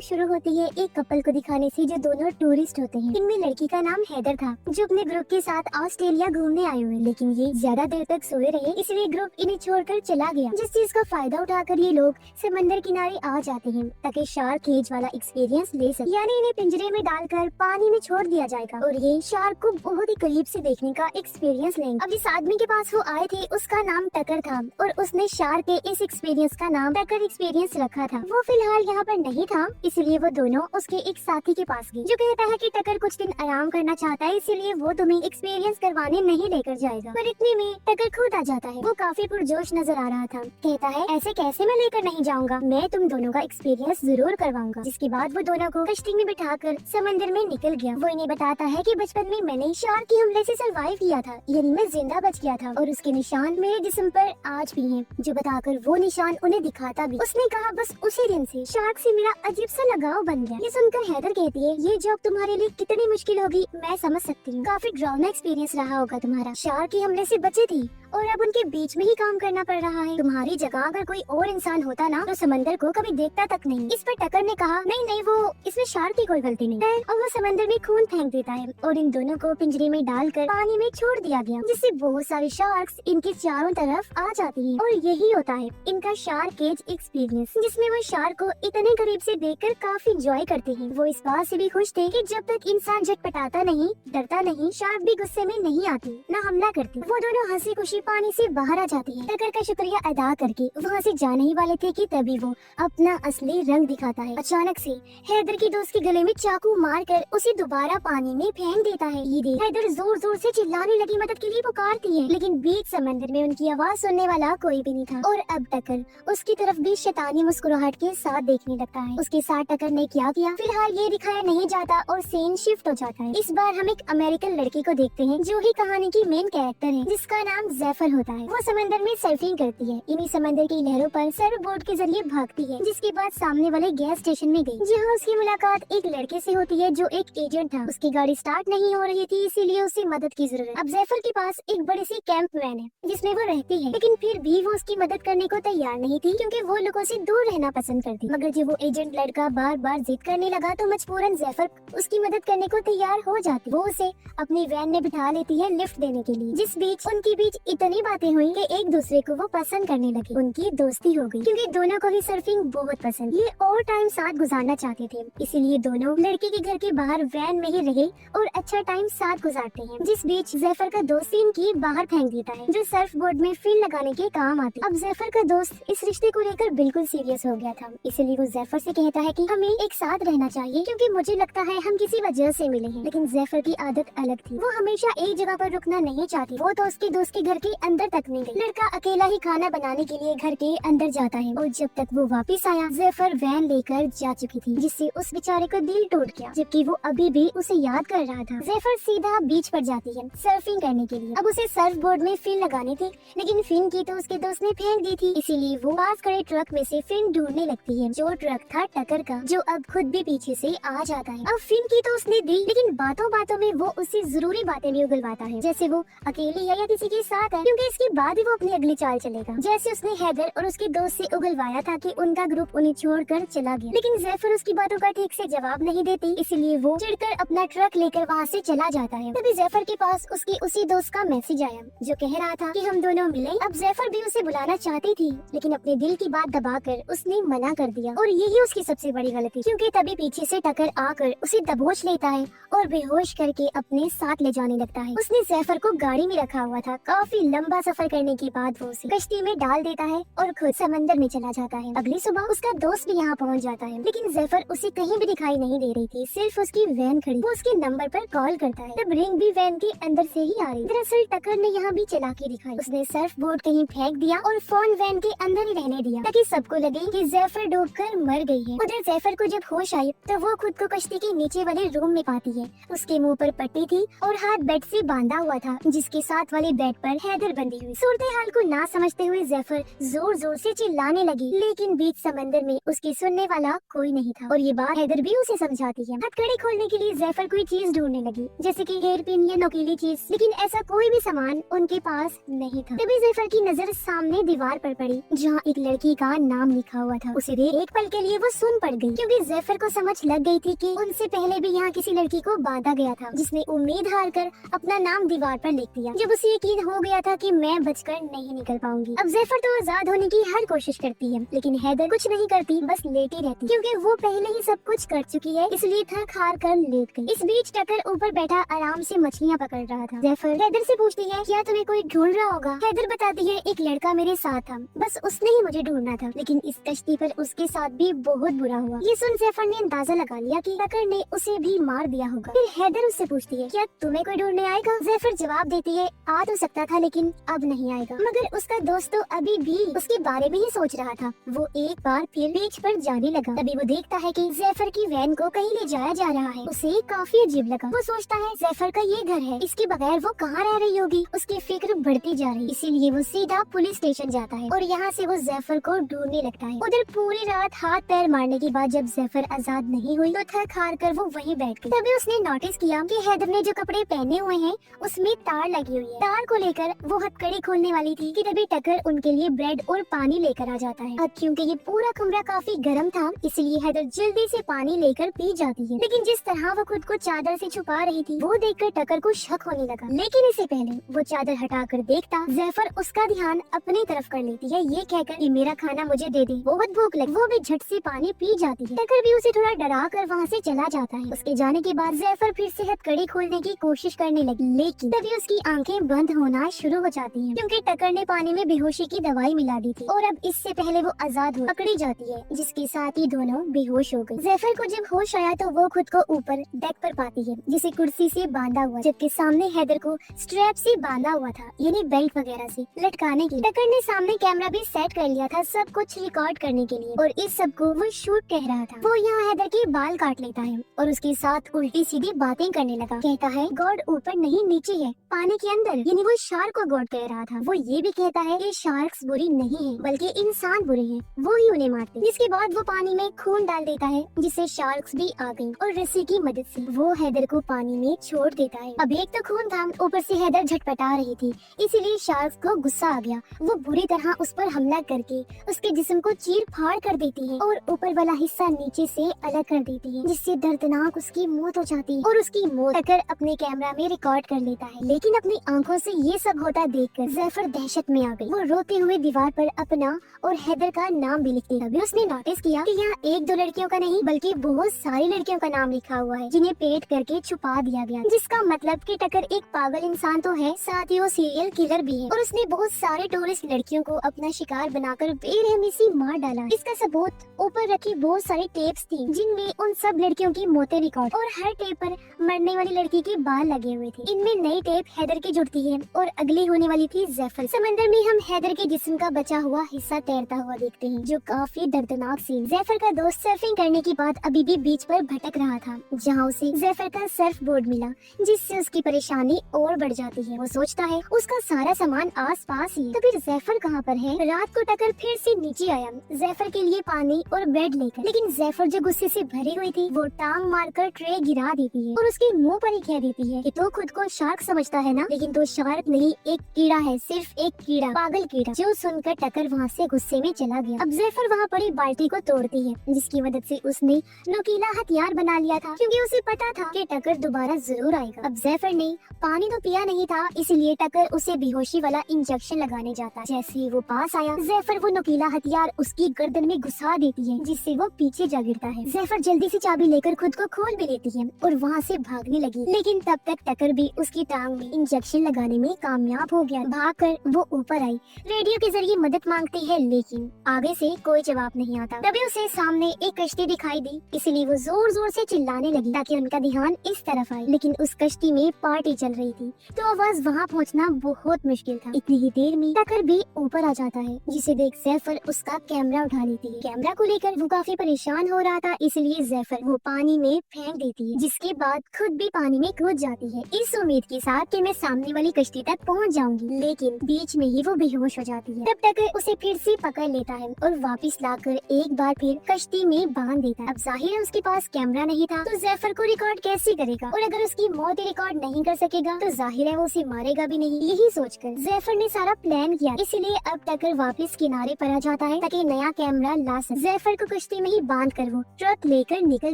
शुरू होती है एक कपल को दिखाने से जो दोनों टूरिस्ट होते हैं। इनमें लड़की का नाम हैदर था जो अपने ग्रुप के साथ ऑस्ट्रेलिया घूमने आए हुए, लेकिन ये ज्यादा देर तक सोए रहे इसलिए ग्रुप इन्हें छोड़कर चला गया। जिस चीज का फायदा उठाकर ये लोग समंदर किनारे आ जाते हैं ताकि शार्क केज वाला एक्सपीरियंस ले सके, यानी इन्हें पिंजरे में डालकर पानी में छोड़ दिया जाएगा और ये शार्क को बहुत ही करीब से देखने का एक्सपीरियंस लेंगे। अब जिस आदमी के पास वो आए थे उसका नाम टकर था और उसने शार्क के इस एक्सपीरियंस का नाम टकर एक्सपीरियंस रखा था। वो फिलहाल यहाँ पर नहीं था, इसलिए वो दोनों उसके एक साथी के पास गए जो कहता है कि टकर कुछ दिन आराम करना चाहता है, इसलिए वो तुम्हें एक्सपीरियंस करवाने नहीं लेकर जाएगा। पर इतने में टकर खुद आ जाता है। वो काफी पुरजोश नजर आ रहा था। कहता है ऐसे कैसे मैं लेकर नहीं जाऊंगा, मैं तुम दोनों का एक्सपीरियंस जरूर करवाऊंगा। जिसके बाद वो दोनों को कश्ती में बिठाकर समंदर में निकल गया। वो इन्हें बताता है कि बचपन में मैंने शार्क के हमले से सरवाइव किया था, यानी मैं जिंदा बच गया था और उसके निशान मेरे जिस्म पर आज भी हैं। जो बताकर वो निशान उन्हें दिखाता भी। उसने कहा बस उसी दिन से शार्क से मेरा अजीब सा लगाव बन गया। ये सुनकर हैदर कहती है ये जॉब तुम्हारे लिए कितनी मुश्किल होगी मैं समझ सकती हूँ। काफी ड्राउना एक्सपीरियंस रहा होगा तुम्हारा। शार्क के हमले से बचे थी और अब उनके बीच में ही काम करना पड़ रहा है। तुम्हारी जगह अगर कोई और इंसान होता ना तो समंदर को कभी देखता तक नहीं। इस पर टकर ने कहा नहीं नहीं, वो इसमें शार्क की कोई गलती नहीं है। और वो समंदर में खून फेंक देता है और इन दोनों को पिंजरे में डालकर पानी में छोड़ दिया गया, जिससे बहुत सारे शार्क्स इनके चारों तरफ आ जाती हैं। और यही होता है इनका शार्क केज एक्सपीरियंस, जिसमें वो शार्क को इतने करीब से देखकर काफी एंजॉय करते हैं। वो इस बात से भी खुश थे कि जब तक इंसान झटपटाता नहीं, डरता नहीं, शार्क भी गुस्से में नहीं आती, न हमला करती। वो दोनों हंसी खुशी पानी से बाहर आ जाती है। टकर का शुक्रिया अदा करके वहाँ से जाने ही वाले थे कि तभी वो अपना असली रंग दिखाता है। अचानक से हैदर की दोस्त के गले में चाकू मारकर उसे दोबारा पानी में फेंक देता है। ये देख हैदर जोर जोर से चिल्लाने लगी, मदद के लिए पुकारती है, लेकिन बीच समंदर में उनकी आवाज सुनने वाला कोई भी नहीं था। और अब टकर उसकी तरफ भी शैतानी मुस्कुराहट के साथ देखने लगता है। उसके साथ टकर ने क्या किया फिलहाल ये दिखाया नहीं जाता और सीन शिफ्ट हो जाता है। इस बार हम एक अमेरिकन लड़की को देखते हैं जो ही कहानी की मेन कैरेक्टर है, जिसका नाम जैफर होता है। वो समंदर में सर्फिंग करती है। इन्हीं समंदर की लहरों पर सर्फ बोट के जरिए भागती है, जिसके बाद सामने वाले गैस स्टेशन में गई, जहाँ उसकी मुलाकात एक लड़के से होती है जो एक एजेंट था। उसकी गाड़ी स्टार्ट नहीं हो रही थी, इसीलिए उसे मदद की जरूरत। अब जैफर के पास एक बड़ी सी कैंप वैन है जिसमें वो रहती है, लेकिन फिर भी वो उसकी मदद करने को तैयार नहीं थी क्योंकि वो लोगों से दूर रहना पसंद करती। मगर जब वो एजेंट लड़का बार बार जिद करने लगा तो मजबूरन जैफर उसकी मदद करने को तैयार हो जाती। वो उसे अपनी वैन में बिठा लेती है लिफ्ट देने के लिए। जिस बीच उनके बीच इतनी बातें हुई कि एक दूसरे को वो पसंद करने लगे। उनकी दोस्ती हो गई क्योंकि दोनों को भी सर्फिंग बहुत पसंद। ये और टाइम साथ गुजारना चाहते थे, इसीलिए दोनों लड़के के घर के बाहर वैन में ही रहे और अच्छा टाइम साथ गुजारते हैं। जिस बीच जैफर का दोस्त इनकी बाहर फेंक देता है जो सर्फ बोर्ड में फिन लगाने के काम आती। अब जैफर का दोस्त इस रिश्ते को लेकर बिल्कुल सीरियस हो गया था, इसलिए वो जैफर से कहता है कि हमें एक साथ रहना चाहिए क्योंकि मुझे लगता है हम किसी वजह से मिले हैं। लेकिन जैफर की आदत अलग थी, वो हमेशा एक जगह पर रुकना नहीं चाहती। वो तो उसके दोस्त के घर के अंदर तक नहीं गई। लड़का अकेला ही खाना बनाने के लिए घर के अंदर जाता है और जब तक वो वापस आया जैफर वैन लेकर जा चुकी थी, जिससे उस बेचारे का दिल टूट गया, जबकि वो अभी भी उसे याद कर रहा था। जैफर सीधा बीच पर जाती है सर्फिंग करने के लिए। अब उसे सर्फ बोर्ड में फिन लगानी थी, लेकिन फिन की तो उसके दोस्त ने फेंक दी थी, इसीलिए वो पास खड़े ट्रक में से फिन ढूंढने लगती है, जो ट्रक था टकर का, जो अब खुद भी पीछे से आ जाता है। अब फिन की तो उसने दी, लेकिन बातों बातों में वो उससे जरूरी बातें भी उगलवाता है, जैसे वो अकेली है या किसी के साथ है, क्योंकि इसके बाद ही वो अपनी अगली चाल चलेगा। जैसे उसने हैदर और उसके दोस्त से उगलवाया था कि उनका ग्रुप उन्हें छोड़कर चला गया, लेकिन जैफर उसकी बातों का ठीक से जवाब नहीं देती, इसलिए वो चिढ़कर अपना ट्रक लेकर वहाँ से चला जाता है। तभी जैफर के पास उसकी उसी दोस्त का मैसेज आया जो कह रहा था कि हम दोनों मिले। अब जैफर भी उसे बुलाना चाहती थी, लेकिन अपने दिल की बात दबाकर उसने मना कर दिया और यही उसकी सबसे बड़ी गलती, क्योंकि तभी पीछे से टकर आकर उसे दबोच लेता है और बेहोश करके अपने साथ ले जाने लगता है। उसने जैफर को गाड़ी में रखा हुआ था। काफी लंबा सफर करने के बाद वो उसे कश्ती में डाल देता है और खुद समंदर में चला जाता है। अगली सुबह उसका दोस्त भी यहाँ पहुँच जाता है, लेकिन जैफर उसे कहीं भी दिखाई नहीं दे रही थी, सिर्फ उसकी वैन खड़ी। वो उसके नंबर पर कॉल करता है, तब रिंग भी वैन के अंदर से ही आ रही। दरअसल टकर ने यहाँ भी चालाकी दिखाई। उसने सर्फ बोर्ड कहीं फेंक दिया और फोन वैन के अंदर ही रहने दिया ताकि सबको लगे कि जैफर डूबकर मर गई है। उधर जैफर को जब होश आई तो वो खुद को कश्ती के नीचे वाले रूम में पाती है। उसके मुंह पर पट्टी थी और हाथ बेड से बांधा हुआ था, जिसके साथ वाले बेड पर हैदर बंधी हुई। सूरत हाल को ना समझते हुए जैफर जोर जोर से चिल्लाने लगी, लेकिन बीच समंदर में उसकी सुनने वाला कोई नहीं था और ये बात हैदर भी उसे समझाती है। हथकड़ी खोलने के लिए जैफर कोई चीज ढूंढने लगी, जैसे कि हेयर पिन या नोकीली चीज, लेकिन ऐसा कोई भी सामान उनके पास नहीं था। तभी जैफर की नजर सामने दीवार पर पड़ी, जहाँ एक लड़की का नाम लिखा हुआ था। उसे देख एक पल के लिए वो सुन पड़ी। हट गई क्योंकि जैफर को समझ लग गई थी कि उनसे पहले भी यहाँ किसी लड़की को बांधा गया था, जिसने उम्मीद हार कर अपना नाम दीवार पर लिख दिया। जब उसे यकीन हो गया था कि मैं बचकर नहीं निकल पाऊंगी। अब जैफर तो आजाद होने की हर कोशिश करती है, लेकिन हैदर कुछ नहीं करती, बस लेटी रहती क्योंकि वो पहले ही सब कुछ कर चुकी है, इसलिए थक हार कर लेट गई। इस बीच टकर ऊपर बैठा आराम से मछलियाँ पकड़ रहा था। जैफर हैदर से पूछती है, क्या तुम्हें कोई ढूंढ रहा होगा? हैदर बताती है, एक लड़का मेरे साथ था, बस उसने ही मुझे ढूंढना था, लेकिन इस कश्ती पर उसके साथ भी बहुत बुरा हुआ। ये सुन जैफर ने अंदाजा लगा लिया कि टकर ने उसे भी मार दिया होगा। फिर हैदर उससे पूछती है, क्या तुम्हें कोई ढूंढने आएगा? जैफर जवाब देती है, आ तो सकता था लेकिन अब नहीं आएगा। मगर उसका दोस्त तो अभी भी उसके बारे में ही सोच रहा था। वो एक बार फिर बीच पर जाने लगा। तभी वो देखता है कि जैफर की वैन को कहीं ले जाया जा रहा है। उसे काफी अजीब लगा। वो सोचता है, जैफर का ये घर है, इसके बगैर वो कहाँ रह रही होगी। उसकी फिक्र बढ़ती जा रही, इसीलिए वो सीधा पुलिस स्टेशन जाता है और यहाँ से वो जैफर को ढूंढने लगता है। उधर पूरी रात हाथ पैर मारने के बाद जब जैफर आजाद नहीं हुई तो थक हार कर वो वहीं बैठ गई। तभी उसने नोटिस किया कि हैदर ने जो कपड़े पहने हुए हैं उसमें तार लगी हुई है। तार को लेकर वो हथकड़ी खोलने वाली थी कि तभी टकर उनके लिए ब्रेड और पानी लेकर आ जाता है। अब क्योंकि ये पूरा कमरा काफी गर्म था, इसलिए हैदर जल्दी से पानी लेकर पी जाती है। लेकिन जिस तरह वो खुद को चादर से छुपा रही थी वो देखकर टकर को शक होने लगा। लेकिन इससे पहले वो चादर हटाकर देखता, जैफर उसका ध्यान अपनी तरफ कर लेती है, ये कहकर कि मेरा खाना मुझे दे दे, बहुत भूख लगी। वो भी झट से पानी पी जाती है। टकर भी उसे थोड़ा डरा कर वहाँ से चला जाता है। उसके जाने के बाद जैफर फिर से हथकड़ी खोलने की कोशिश करने लगी, लेकिन तभी उसकी आंखें बंद होना शुरू हो जाती हैं क्योंकि टकर ने पानी में बेहोशी की दवाई मिला दी थी और अब इससे पहले वो आजाद हो पकड़ी जाती है, जिसके साथ ही दोनों बेहोश हो गए। जैफर को जब होश आया तो वो खुद को ऊपर डेक पर पाती है, जिसे कुर्सी से बांधा हुआ, जबकि सामने हैदर को स्ट्रैप से बांधा हुआ था, यानी बेल्ट वगैरह से लटकाने के लिए। टकर ने सामने कैमरा भी सेट कर लिया था सब कुछ रिकॉर्ड करने के लिए और इस सब को वो शूट कह रहा था। वो यहाँ हैदर के बाल काट लेता है और उसके साथ उल्टी सीधी बातें करने लगा। कहता है, गॉड ऊपर नहीं नीचे है, पानी के अंदर, यानी वो शार्क को गॉड कह रहा था। वो ये भी कहता है कि शार्क्स बुरी नहीं है बल्कि इंसान बुरे हैं, वो ही उन्हें मारते। जिसके बाद वो पानी में खून डाल देता है जिससे शार्क्स भी आ गई और रस्सी की मदद से वो हैदर को पानी में छोड़ देता है। अब एक तो खून था, ऊपर से हैदर झटपटा रही थी, इसीलिए शार्क्स को गुस्सा आ गया। वो बुरी तरह उस पर हमला करके उसके जिस्म को चीर फाड़ कर देती है और ऊपर वाला हिस्सा नीचे से अलग कर देती है, जिससे दर्दनाक उसकी मौत हो जाती है। और उसकी मौत टकर अपने कैमरा में रिकॉर्ड कर लेता है। लेकिन अपनी आंखों से ये सब होता देखकर जैफर दहशत में आ गई। वो रोते हुए दीवार पर अपना और हैदर का नाम भी लिखती। तभी उसने नोटिस किया कि यहाँ एक दो लड़कियों का नहीं बल्कि बहुत सारी लड़कियों का नाम लिखा हुआ है, जिन्हें पेट करके छुपा दिया गया, जिसका मतलब कि टकर एक पागल इंसान तो है, साथ ही वो सीरियल किलर भी है और उसने बहुत सारे टूरिस्ट लड़कियों को अपना शिकार बनाकर बेरहमी से मार डाला। इसका सबूत ऊपर रखी बहुत सारी टेप्स थी जिनमें उन सब लड़कियों की मौतें रिकॉर्ड और हर टेप पर मरने वाली लड़की के बाल लगे हुए थे। इनमें नई टेप हैदर की जुड़ती है और अगली होने वाली थी जैफर। समंदर में हम हैदर के जिस्म का बचा हुआ हिस्सा तैरता हुआ देखते हैं, जो काफी दर्दनाक सीन। जैफर का दोस्त सर्फिंग करने के बाद अभी भी बीच पर भटक रहा था, जहाँ उसे जैफर का सर्फ बोर्ड मिला, जिससे उसकी परेशानी और बढ़ जाती है। वो सोचता है उसका सारा सामान आस पास ही, तो फिर जैफर कहाँ पर है? रात को टकर फिर से नीचे आया जैफर के लिए पानी और ब्रेड लेकर, लेकिन जैफर जो गुस्से से भरी हुई थी वो टांग मारकर ट्रे गिरा देती है और उसके मुंह पर ही कह देती है कि तू खुद को शार्क समझता है ना, लेकिन तो शार्क नहीं, एक कीड़ा है, सिर्फ एक कीड़ा, पागल कीड़ा। जो सुनकर टकर वहाँ से गुस्से में चला गया। अब जैफर वहाँ पड़ी बाल्टी को तोड़ती है, जिसकी मदद से उसने नुकीला हथियार बना लिया था, क्योंकि उसे पता था कि टकर दोबारा जरूर आएगा। अब जैफर ने पानी तो पिया नहीं था, इसलिए टकर उसे बेहोशी वाला इंजेक्शन लगाने जाता। जैसे ही वो पास आया, जैफर वो नुकीला हथियार उसकी गर्दन में घुसा देती है, जिससे वो पीछे जा गिरता है। जैफर जल्दी से चाबी लेकर खुद को खोल भी लेती है और वहाँ से भागने लगी, लेकिन तब तक टकर भी उसकी टांग में इंजेक्शन लगाने में कामयाब हो गया। भागकर वो ऊपर आई, रेडियो के जरिए मदद मांगती है, लेकिन आगे से कोई जवाब नहीं आता। तभी उसे सामने एक कश्ती दिखाई दी, इसलिए वो जोर जोर से चिल्लाने लगी ताकि उनका ध्यान इस तरफ आए, लेकिन उस कश्ती में पार्टी चल रही थी, तो आवाज वहाँ पहुँचना बहुत मुश्किल था। इतनी ही देर में टकर भी ऊपर आ जाता है, जिसे देख जैफर उसका कैमरा उठा लेती है। कैमरा को लेकर वो काफी परेशान हो रहा था, इसलिए जैफर वो पानी में फेंक देती है, जिसके बाद खुद भी पानी में कूद जाती है, इस उम्मीद के साथ कि मैं सामने वाली कश्ती तक पहुंच जाऊंगी। लेकिन बीच में ही वो बेहोश हो जाती है। तब टकर उसे फिर से पकड़ लेता है और वापस लाकर एक बार फिर कश्ती में बांध देता है। अब जाहिर है उसके पास कैमरा नहीं था, तो जैफर को रिकॉर्ड कैसे करेगा, और अगर उसकी मौत रिकॉर्ड नहीं कर सकेगा तो जाहिर है वो उसे मारेगा भी नहीं। यही सोचकर जैफर ने सारा प्लान किया, इसलिए अब टकर वापस किनारे पर आ जाता है ताकि नया कैमरा ला सके। जैफर को कश्ती कश्ती में ही बांध कर वो ट्रक लेकर निकल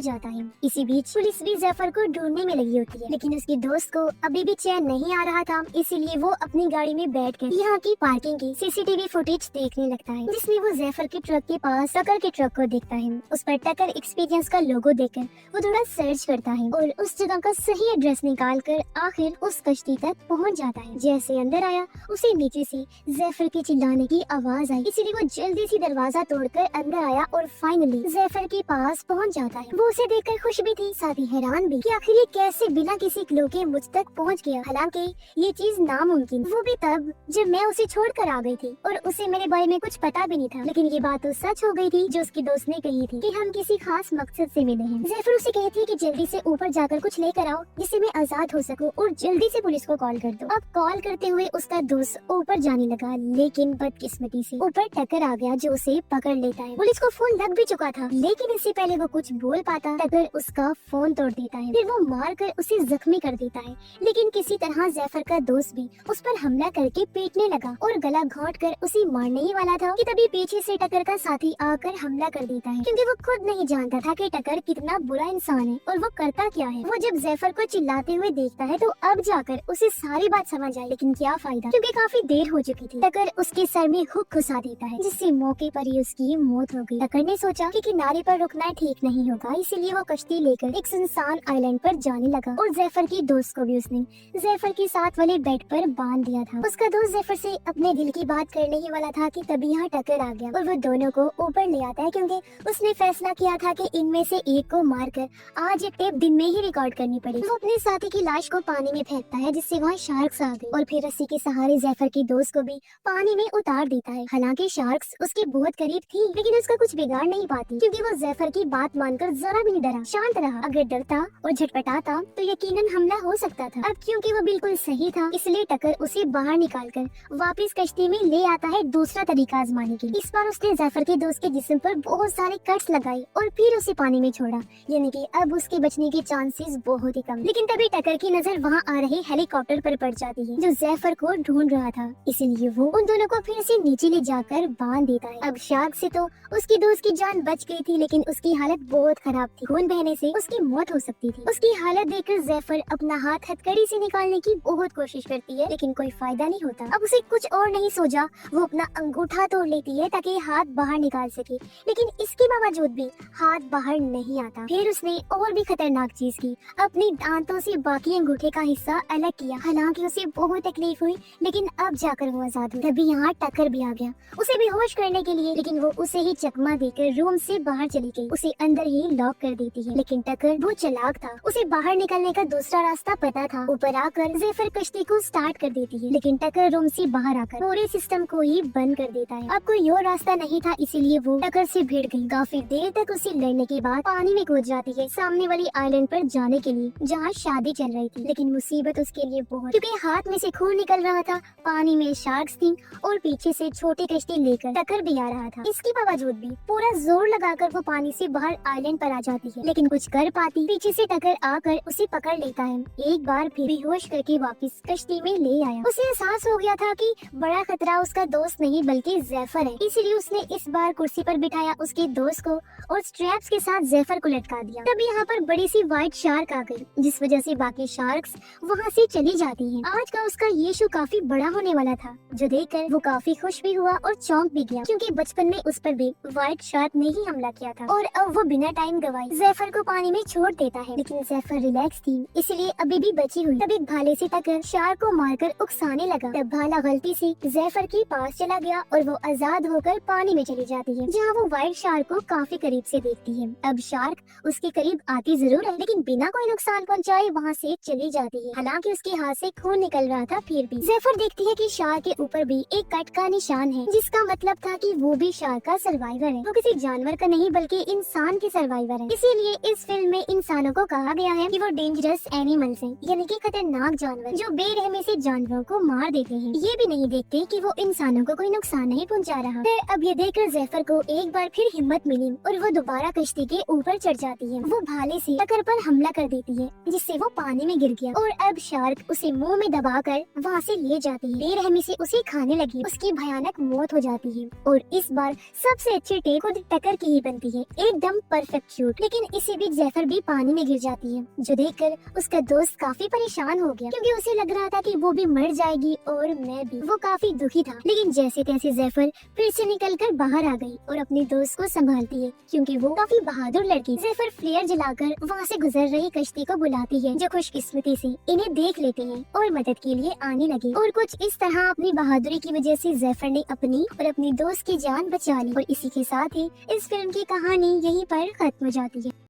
जाता है। इसी बीच पुलिस भी जैफर को ढूंढने में लगी होती है, लेकिन उसके दोस्त को अभी भी चैन नहीं आ रहा था, इसीलिए वो अपनी गाड़ी में बैठकर यहाँ की पार्किंग की सीसीटीवी फुटेज देखने लगता है, जिसमें वो जैफर के ट्रक के पास टकर के ट्रक को देखता है। उस पर टकर एक्सपीरियंस का लोगो देखकर वो थोड़ा सर्च करता है और उस जगह का सही एड्रेस निकाल कर आखिर उस कश्ती तक पहुँच जाता है। जैसे अंदर आया उसे नीचे से जैफर के चिल्लाने की आवाज आई, इसीलिए वो जल्दी से दरवाजा तोड़कर अंदर आया और फाइनली जैफर के पास पहुंच जाता है। वो उसे देखकर खुश भी थी, साथ ही हैरान भी कि आखिर ये कैसे बिना किसी क्लू के मुझ तक पहुंच गया। हालांकि ये चीज नामुमकिन, वो भी तब जब मैं उसे छोड़कर आ गई थी और उसे मेरे बारे में कुछ पता भी नहीं था। लेकिन ये बात तो सच हो गई थी जो उसके दोस्त ने कही थी कि हम किसी खास मकसद से मिले हैं। जैफर उसे कहती है कि जल्दी से ऊपर जाकर कुछ लेकर आओ जिससे मैं आजाद हो सकूं और जल्दी से पुलिस को कॉल कर दो। अब कॉल करते हुए उसका दोस्त ऊपर जाने लगा, लेकिन बदकिस्मती से ऊपर टकर आ गया जो उसे पकड़ लेता है। पुलिस को फोन लग भी चुका था, लेकिन इससे पहले वो कुछ बोल पाता टकर उसका फोन तोड़ देता है, फिर वो मार कर उसे जख्मी कर देता है। लेकिन किसी तरह जैफर का दोस्त भी उस पर हमला करके पीटने लगा और गला घोंट कर उसे मारने ही वाला था कि तभी पीछे से टकर का साथी आकर हमला कर देता है, क्योंकि वो खुद नहीं जानता था कि टकर कितना बुरा इंसान है और वो करता क्या है। वो जब जैफर को चिल्लाते हुए देखता है तो अब जाकर उसे सारी बात समझ आई, लेकिन क्या फायदा, क्योंकि काफी देर हो चुकी थी। टकर उसके सर में हुक घुसा देता है, जिससे मौके पर ही उसकी मौत हो गई। टकर ने सोचा कि किनारे पर रुकना ठीक नहीं होगा, इसीलिए वो कश्ती लेकर एक सुनसान आइलैंड पर जाने लगा और जैफर की दोस्त को भी उसने जैफर के साथ वाले बेड पर बांध दिया था। उसका दोस्त जैफर से अपने दिल की बात करने ही वाला था कि तभी यहाँ टकर आ गया और वो दोनों को ऊपर ले आता है, क्योंकि उसने फैसला किया था कि इनमें से एक को मारकर आज एक टेप दिन में ही रिकॉर्ड करनी पड़ेगी। वो अपने साथी की लाश को पानी में फेंकता है, जिससे वहाँ शार्क्स आ गए और फिर रस्सी के सहारे जैफर की दोस्त को भी पानी में उतार देता है। हालांकि शार्क्स उसके बहुत करीब थी, लेकिन उसका कुछ बिगाड़ नहीं पाती, क्योंकि वो जैफर की बात मानकर जरा भी नहीं डरा, शांत रहा। अगर डरता और झटपटाता तो यकीनन हमला हो सकता था। अब क्योंकि वो बिल्कुल सही था, इसलिए टकर उसे बाहर निकालकर वापस कश्ती में ले आता है दूसरा तरीका आजमाने के लिए। इस बार उसने जैफर के दोस्त के जिस्म पर बहुत सारे कट्स लगाए और फिर उसे पानी में छोड़ा, यानी कि अब उसके बचने के चांसेस बहुत ही कम। लेकिन तभी टकर की नजर वहाँ आ रहे हेलीकॉप्टर पर पड़ जाती है जो जैफर को ढूंढ रहा था, इसलिए वो उन दोनों को फिर से नीचे ले जाकर बांध देता है। अब शार्क से तो उसकी दोस्त की जान बच गई थी, लेकिन उसकी हालत बहुत खराब थी, खून बहने से उसकी मौत हो सकती थी। उसकी हालत देखकर जैफर अपना हाथ हथकड़ी से निकालने की बहुत कोशिश करती है, लेकिन कोई फायदा नहीं होता। अब उसे कुछ और नहीं सोचा, वो अपना अंगूठा तोड़ लेती है ताकि हाथ बाहर निकाल सके, लेकिन इसके बावजूद भी हाथ बाहर नहीं आता। फिर उसने और भी खतरनाक चीज की, अपने दांतों से बाकी अंगूठे का हिस्सा अलग किया। हालांकि उसे बहुत तकलीफ हुई, लेकिन अब जाकर वो आजाद हुई। तभी यहाँ टकर भी आ गया उसे बेहोश करने के लिए, लेकिन वो उसे ही चकमा देकर रूम से बाहर चली गई, उसे अंदर ही लॉक कर देती है। लेकिन टकर वो चालाक था, उसे बाहर निकलने का दूसरा रास्ता पता था। ऊपर आकर जैफर कश्ती को स्टार्ट कर देती है, लेकिन टकर रूम से बाहर आकर पूरे सिस्टम को ही बंद कर देता है। अब कोई और रास्ता नहीं था, इसीलिए वो टकर से भिड़ गई। काफी देर तक उसे लड़ने के बाद पानी में कूद जाती है सामने वाली आइलैंड पर जाने के लिए, जहाँ शादी चल रही थी। लेकिन मुसीबत उसके लिए बहुत, क्योंकि हाथ में से खून निकल रहा था, पानी में शार्क्स थी और पीछे से छोटी कश्ती लेकर टकर भी आ रहा था। इसके बावजूद भी पूरा जोर लगाकर वो पानी से बाहर आइलैंड पर आ जाती है, लेकिन कुछ कर पाती पीछे से टकर आकर उसे पकड़ लेता है। एक बार फिर बेहोश करके वापस कश्ती में ले आया। उसे एहसास हो गया था कि बड़ा खतरा उसका दोस्त नहीं बल्कि जैफर है, इसलिए उसने इस बार कुर्सी पर बिठाया उसके दोस्त को और स्ट्रैप्स के साथ जैफर को लटका दिया। तब यहाँ पर बड़ी सी व्हाइट शार्क आ गई, जिस वजह से बाकी शार्क्स वहाँ से चली जाती हैं। आज का उसका ये शो काफी बड़ा होने वाला था, जो देखकर वो काफी खुश भी हुआ और चौंक भी गया, क्योंकि बचपन में उस पर भी व्हाइट शार्क ने ही हमला किया था। और अब वो बिना टाइम गवाए जैफर को पानी में छोड़ देता है, लेकिन जैफर रिलैक्स थी, इसलिए अभी भी बची हुई। तब एक भाले से टकर शार्क को मारकर उकसाने लगा। तब भाला गलती से जैफर के पास चला गया और वो आजाद होकर पानी में चली जाती है, जहाँ वो व्हाइट शार्क को काफी करीब से देखती है। अब शार्क उसके करीब आती जरूर है, लेकिन बिना कोई नुकसान पहुँचाए वहाँ से चली जाती है। हालांकि उसके हाथ से खून निकल रहा था, फिर भी जैफर देखती है कि शार्क के ऊपर भी एक कट का निशान है, जिसका मतलब था कि वो भी शार्क का सर्वाइवर है। वो किसी जानवर का नहीं बल्कि इंसान के सर्वाइवर है। इसीलिए इस फिल्म में इंसानों को कहा गया है कि वो डेंजरस एनिमल्स हैं, यानी कि खतरनाक जानवर जो बेरहमी से जानवरों को मार देते हैं। ये भी नहीं देखते कि वो इंसानों को कोई नुकसान नहीं पहुंचा रहा है। अब ये देखकर जैफर को एक बार फिर हिम्मत मिली और वो दोबारा कश्ती के ऊपर चढ़ जाती है। वो भाले से टकर पर हमला कर देती है, जिससे वो पानी में गिर गया और अब शार्क उसे मुंह में दबाकर वहाँ से ले जाती है। बेरहमी से उसे खाने लगी, उसकी भयानक मौत हो जाती है। और इस बार सबसे अच्छे टेक खुद टकर जैफर की ही बनती है, एकदम परफेक्ट शूट। लेकिन इसी बीच जैफर भी पानी में गिर जाती है, जो देखकर उसका दोस्त काफी परेशान हो गया क्योंकि उसे लग रहा था कि वो भी मर जाएगी और मैं भी। वो काफी दुखी था, लेकिन जैसे तैसे जैफर फिर से निकलकर बाहर आ गई और अपने दोस्त को संभालती है क्योंकि वो काफी बहादुर लड़की। जैफर फ्लेयर जलाकर वहाँ से गुजर रही कश्ती को बुलाती है, जो खुशकिस्मती से इन्हें देख लेती है और मदद के लिए आने लगी। और कुछ इस तरह अपनी बहादुरी की वजह से जैफर ने अपनी और अपनी दोस्त की जान बचा ली। और इसी के साथ ही इस फिल्म की कहानी यहीं पर खत्म हो जाती है।